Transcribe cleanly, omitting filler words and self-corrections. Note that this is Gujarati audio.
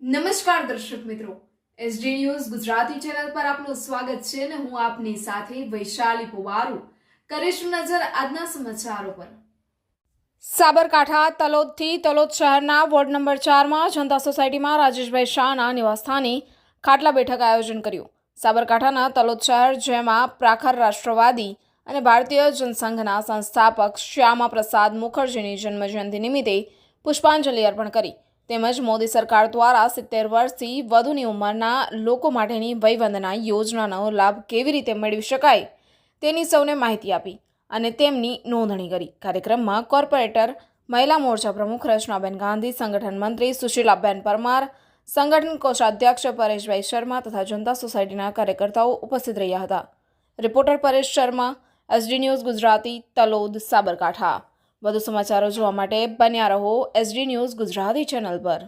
નમસ્કાર દર્શક મિત્રો, એસડી ન્યૂઝ ગુજરાતી ચેનલ પર આપનું સ્વાગત છે અને હું આપની સાથે વૈશાલી પુવારુ કરીશું નજર આજના સમાચારો પર। સાબરકાંઠા તલોદથી તલોદ શહેરના વોર્ડ નંબર 4માં જનતા સોસાયટીમાં રાજેશભાઈ શાહના નિવાસસ્થાને ખાટલા બેઠક આયોજન કર્યું। સાબરકાંઠાના તલોદ શહેર જેમાં પ્રાખર રાષ્ટ્રવાદી અને ભારતીય જનસંઘના સંસ્થાપક શ્યામા પ્રસાદ મુખર્જીની જન્મજયંતિ નિમિત્તે પુષ્પાંજલિ અર્પણ કરી તેમજ મોદી સરકાર દ્વારા 70 વર્ષથી વધુની ઉંમરના લોકો માટેની વયવંદના યોજનાનો લાભ કેવી રીતે મેળવી શકાય તેની સૌને માહિતી આપી અને તેમની નોંધણી કરી। કાર્યક્રમમાં કોર્પોરેટર મહિલા મોરચા પ્રમુખ રચનાબેન ગાંધી, સંગઠન મંત્રી સુશીલાબેન પરમાર, સંગઠન કોષાધ્યક્ષ પરેશભાઈ શર્મા તથા જનતા સોસાયટીના કાર્યકર્તાઓ ઉપસ્થિત રહ્યા હતા। Reporter Paresh Sharma, SD news Gujarati, Talod, Sabarkantha. વધુ સમાચારો જોવા માટે બન્યા રહો એસડી ન્યૂઝ ગુજરાતી ચેનલ પર।